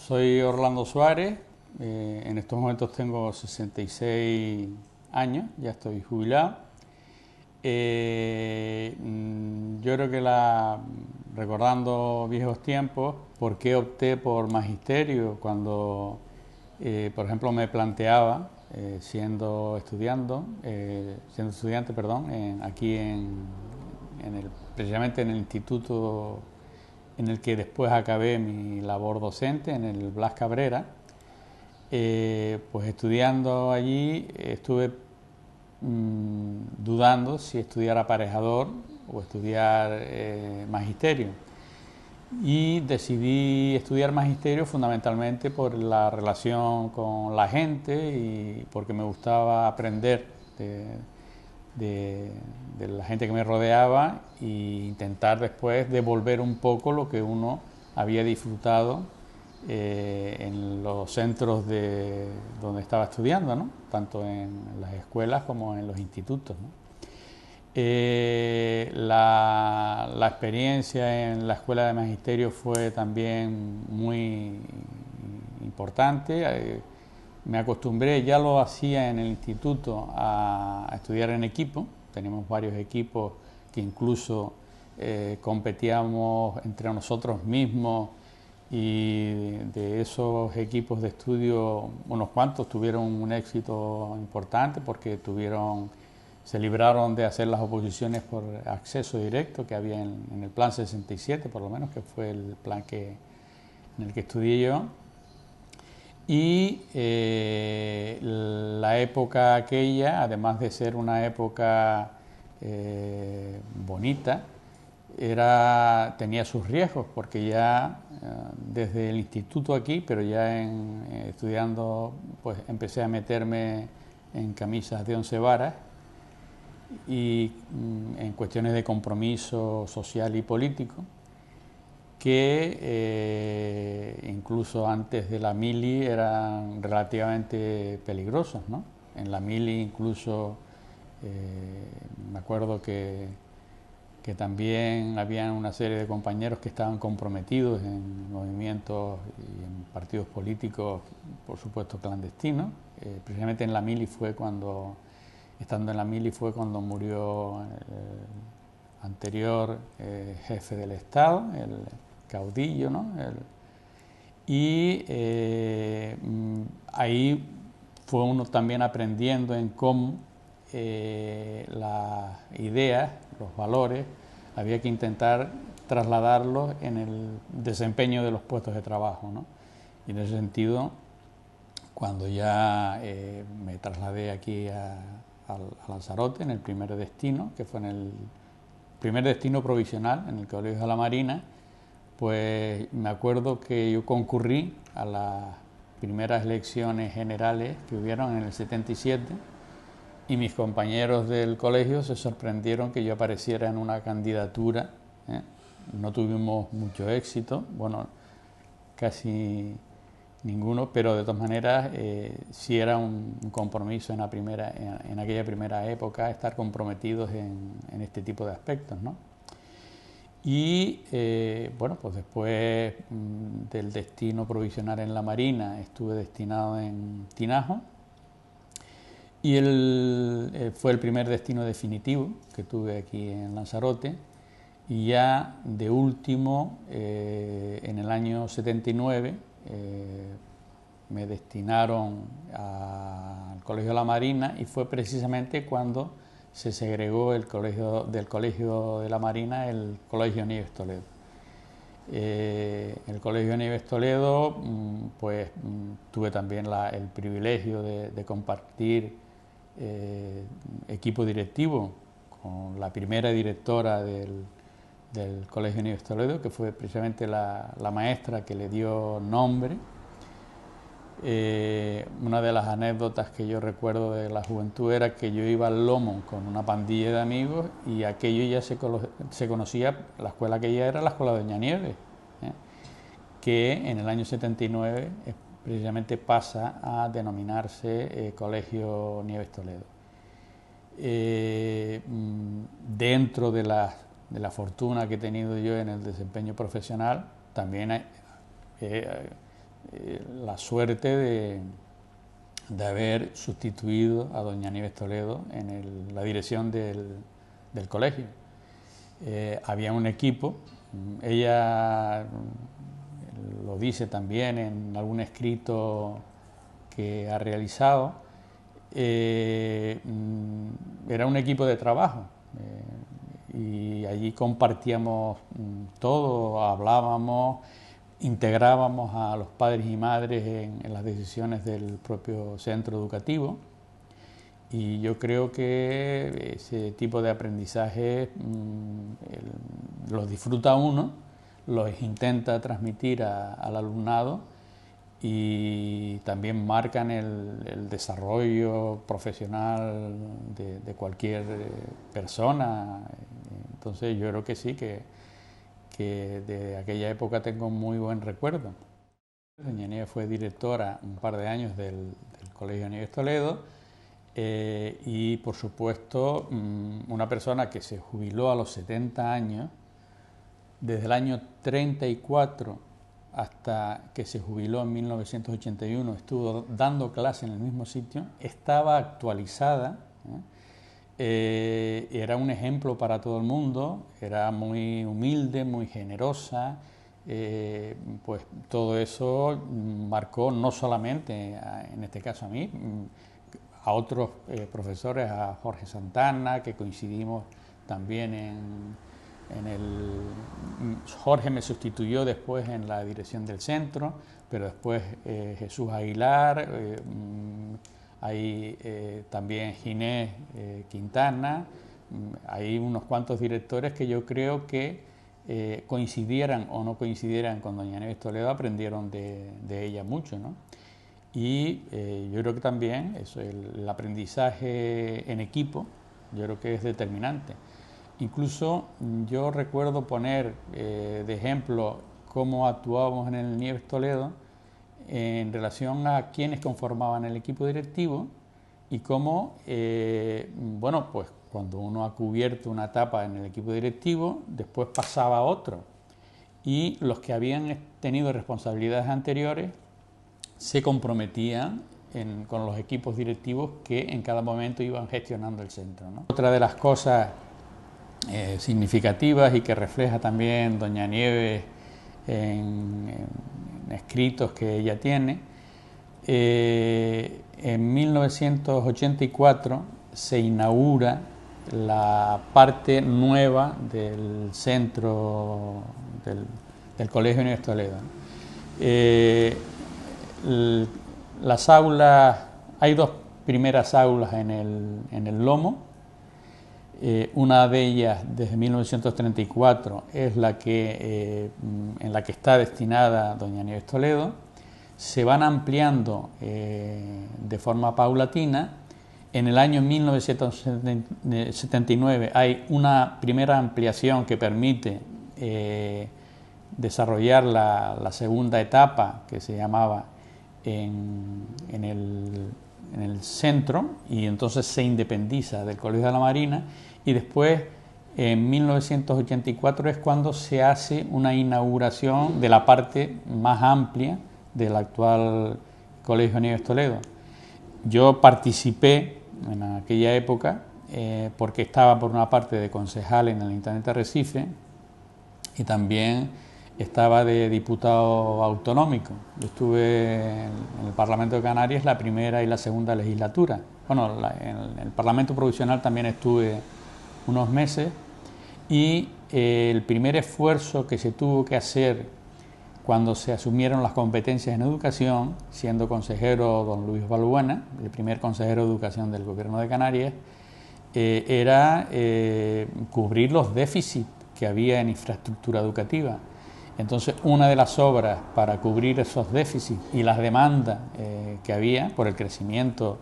soy Orlando Suárez, en estos momentos tengo 66 años, ya estoy jubilado. Yo creo que recordando viejos tiempos, ¿por qué opté por magisterio cuando, por ejemplo, me planteaba, siendo estudiante, perdón, precisamente en el instituto en el que después acabé mi labor docente, en el Blas Cabrera? Pues estudiando allí estuve dudando si estudiar aparejador o estudiar magisterio. Y decidí estudiar magisterio fundamentalmente por la relación con la gente y porque me gustaba aprender de la gente que me rodeaba e intentar después devolver un poco lo que uno había disfrutado en los centros donde estaba estudiando, ¿no? Tanto en las escuelas como en los institutos, ¿no? La experiencia en la escuela de magisterio fue también muy importante. Me acostumbré, ya lo hacía en el instituto, a estudiar en equipo. Tenemos varios equipos que incluso competíamos entre nosotros mismos, y de esos equipos de estudio unos cuantos tuvieron un éxito importante porque se libraron de hacer las oposiciones por acceso directo que había en el plan 67, por lo menos, que fue el plan en el que estudié yo. Y la época aquella, además de ser una época bonita, tenía sus riesgos, porque ya desde el instituto aquí, pero ya estudiando, pues empecé a meterme en camisas de 11 varas y en cuestiones de compromiso social y político, que incluso antes de la mili eran relativamente peligrosos, ¿no? En la mili incluso me acuerdo que también había una serie de compañeros que estaban comprometidos en movimientos y en partidos políticos, por supuesto clandestinos. Precisamente estando en la mili fue cuando murió el anterior jefe del Estado, el caudillo, ¿no? Ahí fue uno también aprendiendo en cómo las ideas, los valores, había que intentar trasladarlos en el desempeño de los puestos de trabajo, ¿no? Y en ese sentido, cuando ya me trasladé aquí a Lanzarote, en el primer destino, que fue en el primer destino provisional, en el Colegio de la Marina, pues me acuerdo que yo concurrí a las primeras elecciones generales que hubieron en el 77, y mis compañeros del colegio se sorprendieron que yo apareciera en una candidatura. No tuvimos mucho éxito, bueno, casi ninguno, pero de todas maneras sí era un compromiso en aquella primera época estar comprometidos en este tipo de aspectos, ¿no? Y bueno, pues después del destino provisional en la Marina estuve destinado en Tinajo, y fue el primer destino definitivo que tuve aquí en Lanzarote. Y ya de último, en el año 79, me destinaron al Colegio de la Marina, y fue precisamente cuando se segregó del Colegio de la Marina el Colegio Nieves Toledo. El Colegio Nieves Toledo, pues tuve también el privilegio de compartir equipo directivo con la primera directora del Colegio Nieves Toledo, que fue precisamente la maestra que le dio nombre. Una de las anécdotas que yo recuerdo de la juventud era que yo iba al lomo con una pandilla de amigos, y aquello ya se conocía, la escuela que ya era la escuela de Doña Nieves, que en el año 79 precisamente pasa a denominarse Colegio Nieves Toledo. Dentro de la fortuna que he tenido yo en el desempeño profesional, también la suerte de haber sustituido a doña Nieves Toledo en la dirección del colegio. Había un equipo, ella lo dice también en algún escrito que ha realizado, era un equipo de trabajo y allí compartíamos todo, hablábamos, integrábamos a los padres y madres en las decisiones del propio centro educativo, y yo creo que ese tipo de aprendizaje los disfruta uno, los intenta transmitir al alumnado y también marcan el desarrollo profesional de cualquier persona. Entonces yo creo que sí, que de aquella época tengo muy buen recuerdo. Doña Nieves fue directora un par de años del Colegio Nieves Toledo, y por supuesto una persona que se jubiló a los 70 años, desde el año 34 hasta que se jubiló en 1981, estuvo dando clase en el mismo sitio, estaba actualizada, era un ejemplo para todo el mundo, era muy humilde, muy generosa, pues todo eso marcó no solamente, en este caso a mí, a otros profesores, a Jorge Santana, que coincidimos también Jorge me sustituyó después en la dirección del centro, pero después Jesús Aguilar, hay también Ginés Quintana, hay unos cuantos directores que yo creo que coincidieran o no coincidieran con doña Nieves Toledo, aprendieron de ella mucho, ¿no? Y yo creo que también eso, el aprendizaje en equipo, yo creo que es determinante. Incluso yo recuerdo poner de ejemplo cómo actuábamos en el Nieves Toledo en relación a quienes conformaban el equipo directivo y cómo, bueno, pues cuando uno ha cubierto una etapa en el equipo directivo, después pasaba a otro. Y los que habían tenido responsabilidades anteriores se comprometían con los equipos directivos que en cada momento iban gestionando el centro, ¿no? Otra de las cosas significativas y que refleja también doña Nieves en escritos que ella tiene, en 1984 se inaugura la parte nueva del centro del Colegio Nieves Toledo. Las aulas, hay dos primeras aulas en el Lomo. Una de ellas, desde 1934, es la en la que está destinada doña Nieves Toledo. Se van ampliando de forma paulatina. En el año 1979 hay una primera ampliación que permite desarrollar la segunda etapa, que se llamaba en el centro, y entonces se independiza del Colegio de la Marina, y después en 1984 es cuando se hace una inauguración de la parte más amplia del actual Colegio Nieves Toledo. Yo participé en aquella época porque estaba por una parte de concejal en el Ayuntamiento de Arrecife y también estaba de diputado autonómico. Yo estuve en el Parlamento de Canarias la primera y la segunda legislatura. Bueno, en el Parlamento Provisional también estuve unos meses, y el primer esfuerzo que se tuvo que hacer cuando se asumieron las competencias en educación, siendo consejero don Luis Balbuena, el primer consejero de educación del Gobierno de Canarias, era cubrir los déficits que había en infraestructura educativa. Entonces, una de las obras para cubrir esos déficits y las demandas que había por el crecimiento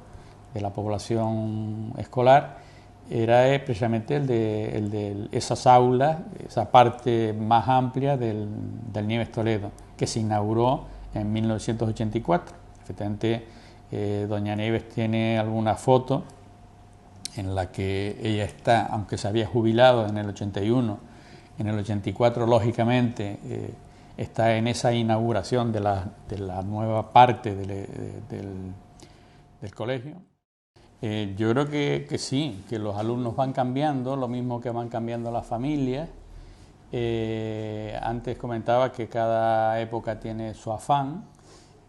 de la población escolar era precisamente el de esas aulas, esa parte más amplia del Nieves Toledo, que se inauguró en 1984. Efectivamente, doña Nieves tiene alguna foto en la que ella está, aunque se había jubilado en el 81, en el 84, lógicamente, está en esa inauguración de la nueva parte del colegio. Yo creo que sí, que los alumnos van cambiando, lo mismo que van cambiando las familias. Antes comentaba que cada época tiene su afán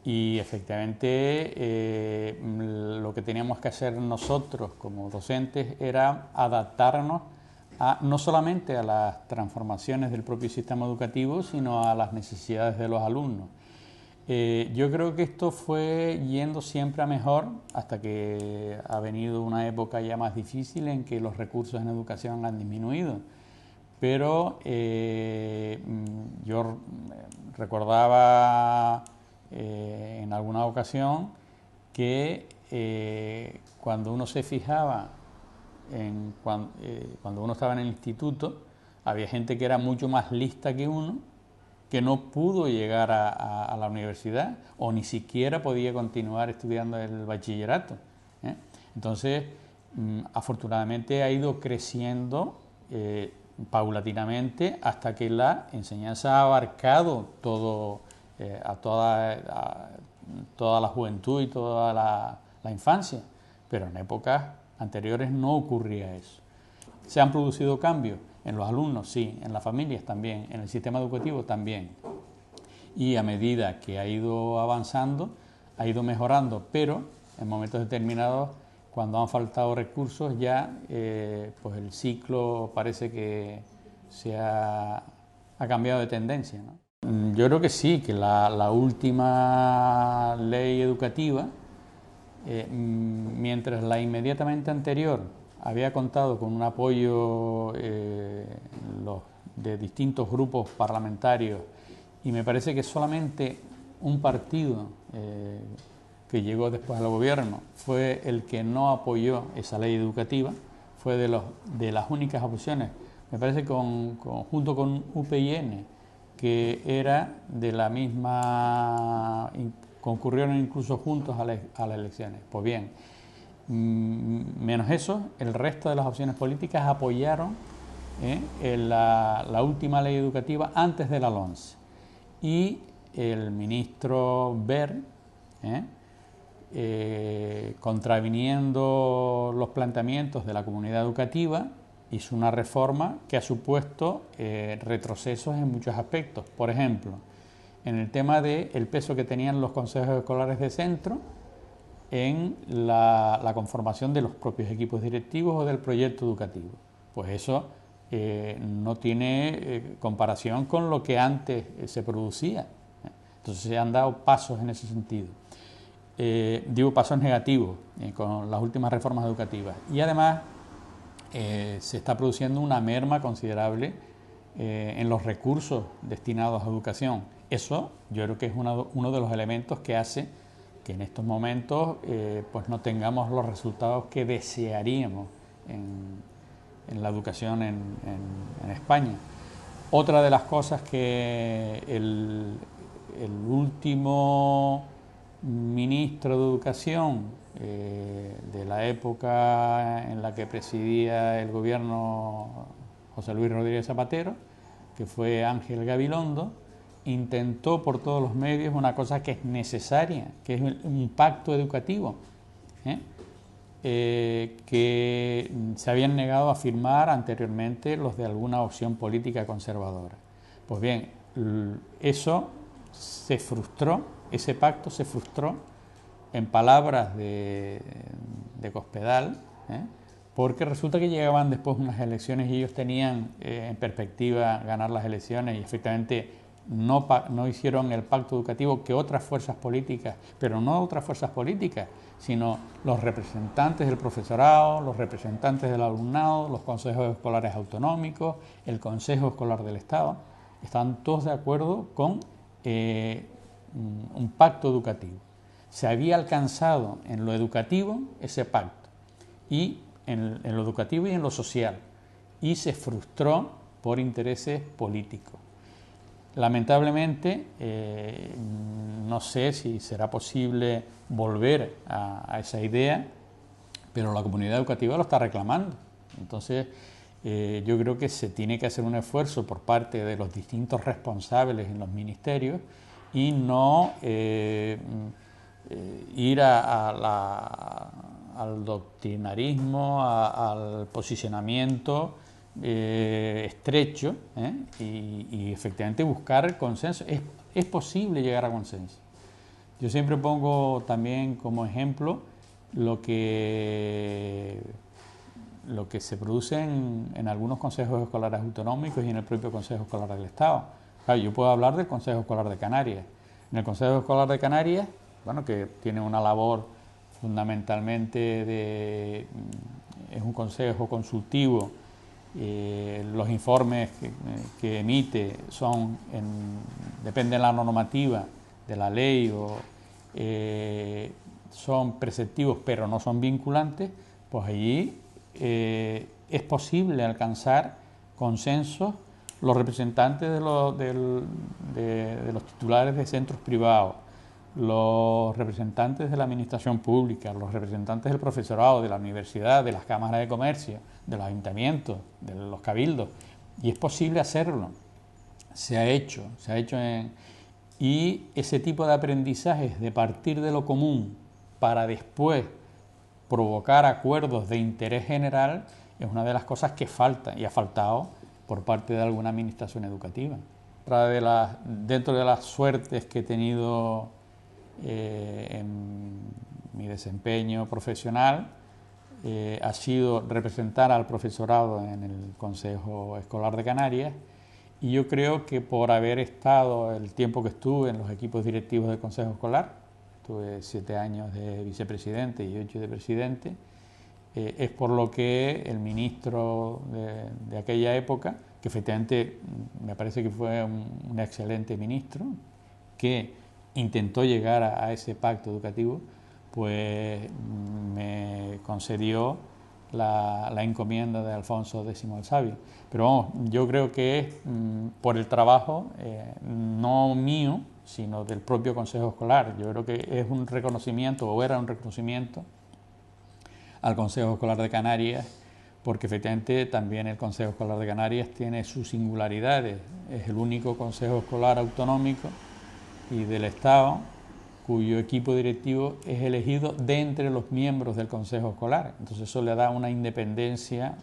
y efectivamente lo que teníamos que hacer nosotros como docentes era adaptarnos no solamente a las transformaciones del propio sistema educativo, sino a las necesidades de los alumnos. Yo creo que esto fue yendo siempre a mejor hasta que ha venido una época ya más difícil en que los recursos en educación han disminuido. Pero yo recordaba en alguna ocasión que cuando uno se fijaba cuando uno estaba en el instituto, había gente que era mucho más lista que uno, que no pudo llegar a la universidad o ni siquiera podía continuar estudiando el bachillerato. Entonces, afortunadamente ha ido creciendo paulatinamente hasta que la enseñanza ha abarcado toda la juventud y toda la infancia, pero en épocas anteriores no ocurría eso. ¿Se han producido cambios? En los alumnos, sí, en las familias también, en el sistema educativo también. Y a medida que ha ido avanzando, ha ido mejorando, pero en momentos determinados, cuando han faltado recursos, ya pues el ciclo parece que ha cambiado de tendencia, ¿no? Yo creo que sí, que la última ley educativa, mientras la inmediatamente anterior había contado con un apoyo de distintos grupos parlamentarios y me parece que solamente un partido que llegó después al gobierno fue el que no apoyó esa ley educativa, fue de las únicas opciones, me parece junto con UPyN, que era de la misma, concurrieron incluso juntos a las elecciones. Pues bien, menos eso, el resto de las opciones políticas apoyaron la última ley educativa antes de la LOMCE. Y el ministro Wert, contraviniendo los planteamientos de la comunidad educativa, hizo una reforma que ha supuesto retrocesos en muchos aspectos. Por ejemplo, en el tema del peso que tenían los consejos escolares de centro en la conformación de los propios equipos directivos o del proyecto educativo. Pues eso no tiene comparación con lo que antes se producía. Entonces se han dado pasos en ese sentido. Digo pasos negativos con las últimas reformas educativas. Y además se está produciendo una merma considerable en los recursos destinados a educación. Eso yo creo que es uno de los elementos que hace que en estos momentos pues no tengamos los resultados que desearíamos en la educación en España. Otra de las cosas que el último ministro de Educación de la época en la que presidía el gobierno José Luis Rodríguez Zapatero, que fue Ángel Gabilondo, intentó por todos los medios una cosa que es necesaria, que es un pacto educativo, que se habían negado a firmar anteriormente los de alguna opción política conservadora. Pues bien, eso se frustró, ese pacto se frustró en palabras de Cospedal, porque resulta que llegaban después unas elecciones y ellos tenían en perspectiva ganar las elecciones y efectivamente no hicieron el pacto educativo que otras fuerzas políticas, pero no otras fuerzas políticas, sino los representantes del profesorado, los representantes del alumnado, los consejos escolares autonómicos, el Consejo Escolar del Estado, estaban todos de acuerdo con un pacto educativo. Se había alcanzado en lo educativo ese pacto, y en lo educativo y en lo social, y se frustró por intereses políticos. Lamentablemente, no sé si será posible volver a esa idea, pero la comunidad educativa lo está reclamando. Entonces, yo creo que se tiene que hacer un esfuerzo por parte de los distintos responsables en los ministerios y no ir al doctrinarismo, al posicionamiento estrecho, y efectivamente buscar consenso. Es posible llegar a consenso. Yo siempre pongo también como ejemplo lo que se produce en algunos consejos escolares autonómicos y en el propio Consejo Escolar del Estado. Claro, yo puedo hablar del Consejo Escolar de Canarias. En el Consejo Escolar de Canarias, bueno, que tiene una labor fundamentalmente es un consejo consultivo. Los informes que emite dependen de la normativa, de la ley, son preceptivos pero no son vinculantes. Pues allí es posible alcanzar consensos los representantes de los titulares de centros privados, los representantes de la administración pública, los representantes del profesorado, de la universidad, de las cámaras de comercio, de los ayuntamientos, de los cabildos, y es posible hacerlo. Se ha hecho y ese tipo de aprendizajes de partir de lo común para después provocar acuerdos de interés general es una de las cosas que falta y ha faltado por parte de alguna administración educativa. Dentro de las suertes que he tenido en mi desempeño profesional, ha sido representar al profesorado en el Consejo Escolar de Canarias, y yo creo que por haber estado el tiempo que estuve en los equipos directivos del Consejo Escolar, tuve 7 años de vicepresidente y 8 de presidente, es por lo que el ministro de aquella época, que efectivamente me parece que fue un excelente ministro, que intentó llegar a ese pacto educativo, pues me concedió la encomienda de Alfonso X el Sabio. Pero vamos, yo creo que es por el trabajo, no mío, sino del propio Consejo Escolar. Yo creo que es un reconocimiento, o era un reconocimiento, al Consejo Escolar de Canarias, porque efectivamente también el Consejo Escolar de Canarias tiene sus singularidades. Es el único consejo escolar autonómico y del Estado cuyo equipo directivo es elegido de entre los miembros del Consejo Escolar. Entonces eso le da una independencia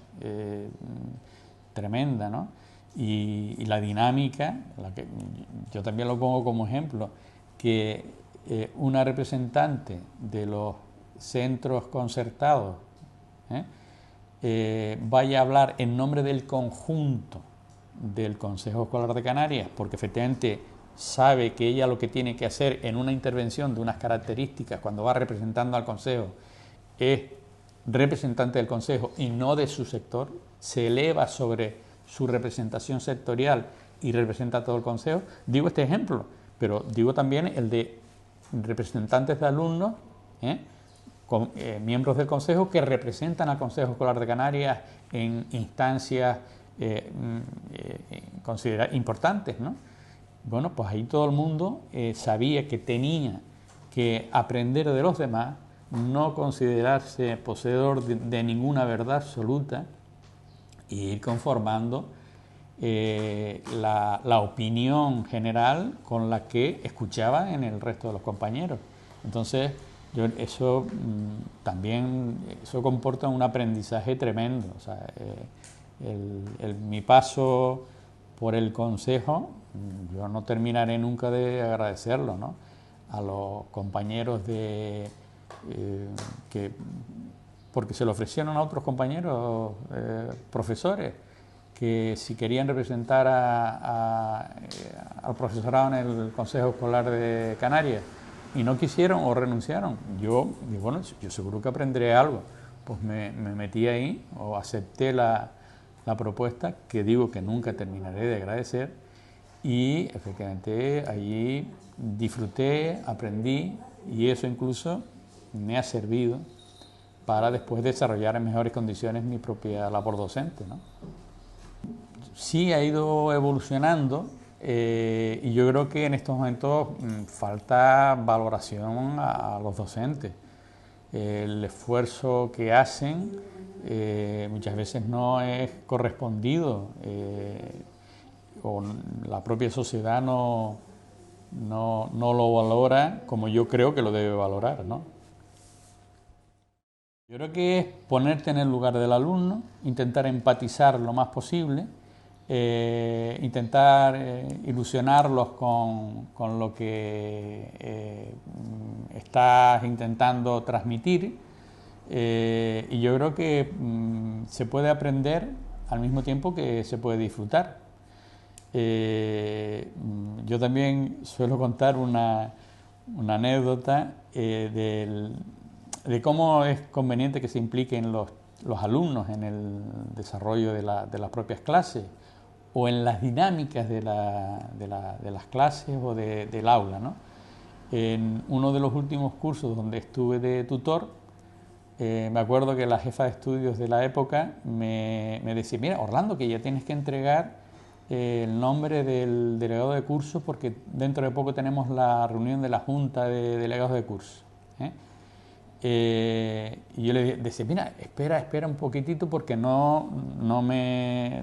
tremenda, ¿no? Y la dinámica, yo también lo pongo como ejemplo, que una representante de los centros concertados vaya a hablar en nombre del conjunto del Consejo Escolar de Canarias, porque efectivamente sabe que ella lo que tiene que hacer en una intervención de unas características cuando va representando al Consejo es representante del Consejo y no de su sector, se eleva sobre su representación sectorial y representa a todo el Consejo. Digo este ejemplo, pero digo también el de representantes de alumnos, miembros del Consejo que representan al Consejo Escolar de Canarias en instancias importantes, ¿no? Bueno, pues ahí todo el mundo sabía que tenía que aprender de los demás, no considerarse poseedor de ninguna verdad absoluta e ir conformando la opinión general con la que escuchaba en el resto de los compañeros. Entonces, eso también comporta un aprendizaje tremendo. O sea, mi paso por el Consejo, yo no terminaré nunca de agradecerlo, ¿no? A los compañeros porque se lo ofrecieron a otros compañeros profesores que si querían representar al profesorado en el Consejo Escolar de Canarias y no quisieron o renunciaron, yo digo, bueno, yo seguro que aprenderé algo. Pues me metí ahí o acepté la propuesta, que digo que nunca terminaré de agradecer, y efectivamente allí disfruté, aprendí, y eso incluso me ha servido para después desarrollar en mejores condiciones mi propia labor docente, ¿no? Sí ha ido evolucionando, y yo creo que en estos momentos falta valoración a los docentes. el esfuerzo que hacen muchas veces no es correspondido o la propia sociedad no lo valora como yo creo que lo debe valorar, ¿no? Yo creo que es ponerte en el lugar del alumno, intentar empatizar lo más posible, intentar ilusionarlos con lo que estás intentando transmitir, y yo creo que se puede aprender al mismo tiempo que se puede disfrutar. Yo también suelo contar una anécdota de cómo es conveniente que se impliquen los alumnos en el desarrollo de las propias clases o en las dinámicas de las clases o del aula, ¿no? En uno de los últimos cursos donde estuve de tutor, me acuerdo que la jefa de estudios de la época me decía: mira, Orlando, que ya tienes que entregar el nombre del delegado de curso porque dentro de poco tenemos la reunión de la junta de delegados de curso, ¿eh? Y yo le decía: mira, espera un poquitito porque no he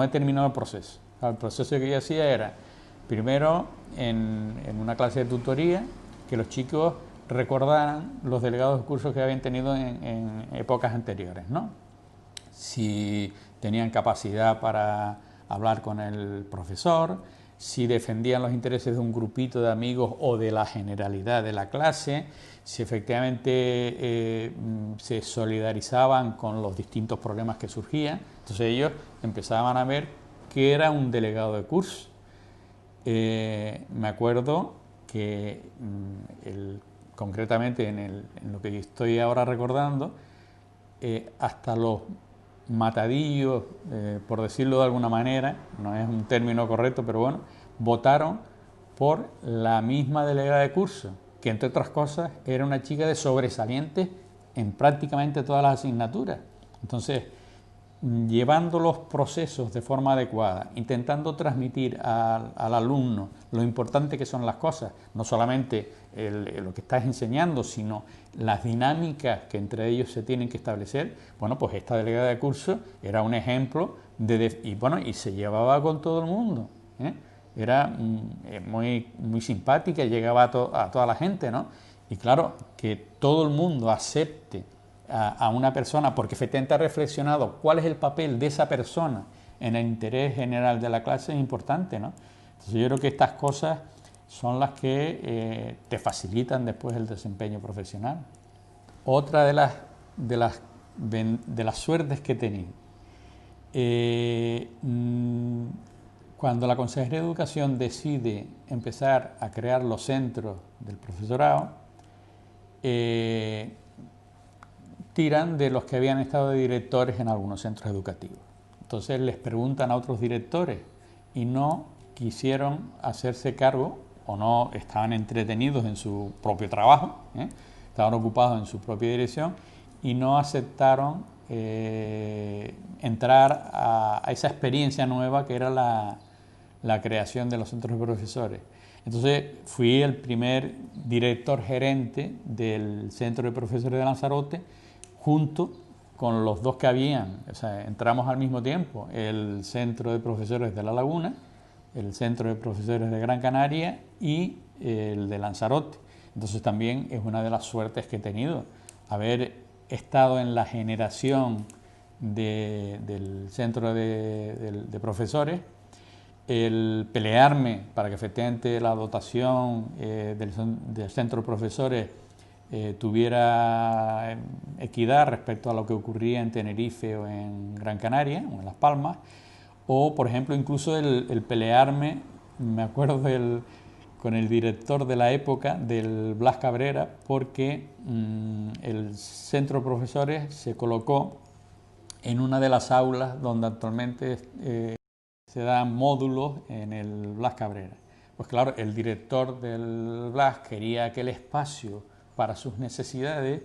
terminado el proceso. El proceso que yo hacía era, primero, en una clase de tutoría, que los chicos recordaran los delegados de cursos que habían tenido en épocas anteriores, ¿no? Si tenían capacidad para hablar con el profesor, si defendían los intereses de un grupito de amigos o de la generalidad de la clase, si efectivamente se solidarizaban con los distintos problemas que surgían. Entonces ellos empezaban a ver qué era un delegado de curso. Me acuerdo que concretamente en lo que estoy ahora recordando, hasta los matadillos, por decirlo de alguna manera, no es un término correcto, pero bueno, votaron por la misma delegada de curso, que entre otras cosas era una chica de sobresalientes en prácticamente todas las asignaturas. Entonces, llevando los procesos de forma adecuada, intentando transmitir al alumno lo importante que son las cosas, no solamente lo que estás enseñando, sino las dinámicas que entre ellos se tienen que establecer. Bueno, pues esta delegada de curso era un ejemplo y se llevaba con todo el mundo, ¿eh? Era muy simpática, llegaba a toda la gente, ¿no? Y claro, que todo el mundo acepte a una persona porque efectivamente ha reflexionado cuál es el papel de esa persona en el interés general de la clase es importante, ¿no? Entonces yo creo que estas cosas son las que te facilitan después el desempeño profesional. Otra de las suertes que he tenido, cuando la Consejería de Educación decide empezar a crear los centros del profesorado, tiran de los que habían estado de directores en algunos centros educativos. Entonces les preguntan a otros directores y no quisieron hacerse cargo o no estaban entretenidos en su propio trabajo, estaban ocupados en su propia dirección y no aceptaron entrar a esa experiencia nueva que era la creación de los centros de profesores. Entonces fui el primer director gerente del centro de profesores de Lanzarote, junto con los dos que habían. O sea, entramos al mismo tiempo, el centro de profesores de La Laguna, el centro de profesores de Gran Canaria y el de Lanzarote. Entonces también es una de las suertes que he tenido, haber estado en la generación del centro de profesores, el pelearme para que efectivamente la dotación del centro de profesores tuviera equidad respecto a lo que ocurría en Tenerife o en Gran Canaria o en Las Palmas, o por ejemplo incluso el pelearme, me acuerdo con el director de la época, del Blas Cabrera, porque el centro de profesores se colocó en una de las aulas donde actualmente se dan módulos en el Blas Cabrera. Pues claro, el director del Blas quería aquel espacio para sus necesidades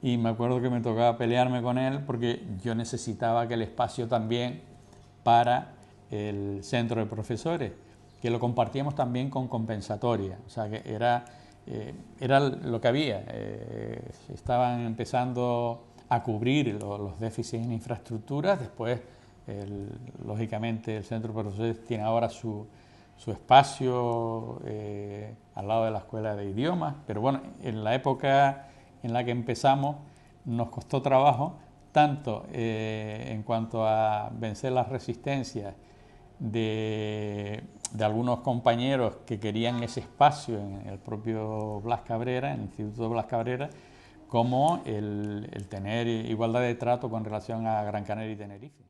y me acuerdo que me tocaba pelearme con él porque yo necesitaba aquel espacio también para el centro de profesores, que lo compartíamos también con compensatoria, o sea que era lo que había. estaban empezando a cubrir los déficits en infraestructuras. Después, lógicamente, el Centro Portugués tiene ahora su espacio al lado de la Escuela de Idiomas, pero bueno, en la época en la que empezamos nos costó trabajo, tanto en cuanto a vencer las resistencias de algunos compañeros que querían ese espacio en el propio Blas Cabrera, en el Instituto Blas Cabrera, como el tener igualdad de trato con relación a Gran Canaria y Tenerife.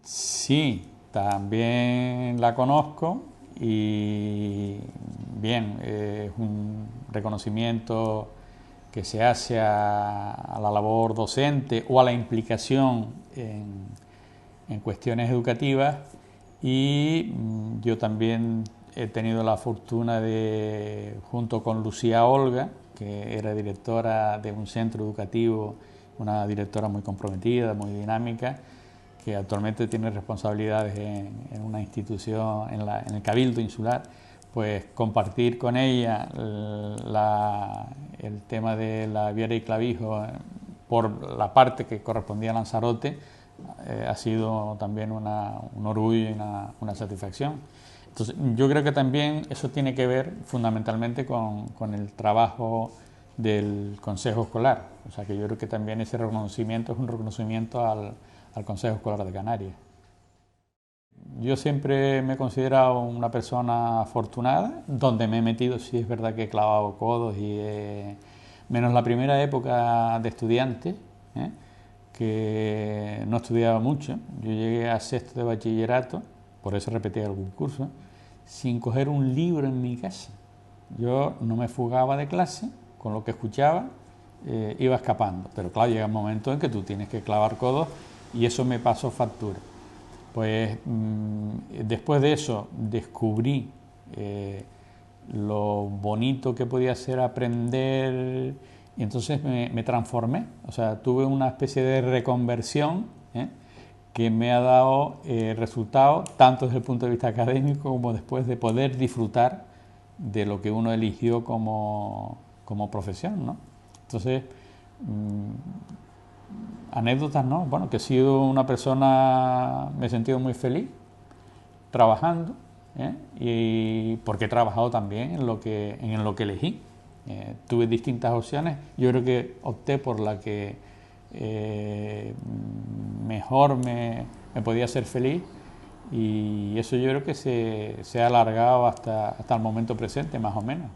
Sí, también la conozco y bien, es un reconocimiento que se hace a la labor docente o a la implicación en cuestiones educativas, y yo también he tenido la fortuna de, junto con Lucía Olga, que era directora de un centro educativo, una directora muy comprometida, muy dinámica, que actualmente tiene responsabilidades en una institución, en el Cabildo Insular, pues compartir con ella el tema de la Viera y Clavijo por la parte que correspondía a Lanzarote ha sido también un orgullo y una satisfacción. Entonces, yo creo que también eso tiene que ver fundamentalmente con el trabajo del Consejo Escolar. O sea, que yo creo que también ese reconocimiento es un reconocimiento al Consejo Escolar de Canarias. Yo siempre me he considerado una persona afortunada. Donde me he metido, sí es verdad que he clavado codos, menos la primera época de estudiante, que no estudiaba mucho. Yo llegué a sexto de bachillerato, por eso repetí algún curso, sin coger un libro en mi casa. Yo no me fugaba de clase, con lo que escuchaba iba escapando. Pero claro, llega un momento en que tú tienes que clavar codos y eso me pasó factura. Pues después de eso descubrí lo bonito que podía ser aprender, y entonces me transformé. O sea, tuve una especie de reconversión que me ha dado resultados tanto desde el punto de vista académico como después de poder disfrutar de lo que uno eligió como profesión, ¿no? Entonces, anécdotas, ¿no? Bueno, que he sido una persona, me he sentido muy feliz trabajando, y porque he trabajado también en lo que elegí. Tuve distintas opciones, yo creo que opté por la que mejor me podía hacer feliz, y eso yo creo que se ha alargado hasta el momento presente, más o menos.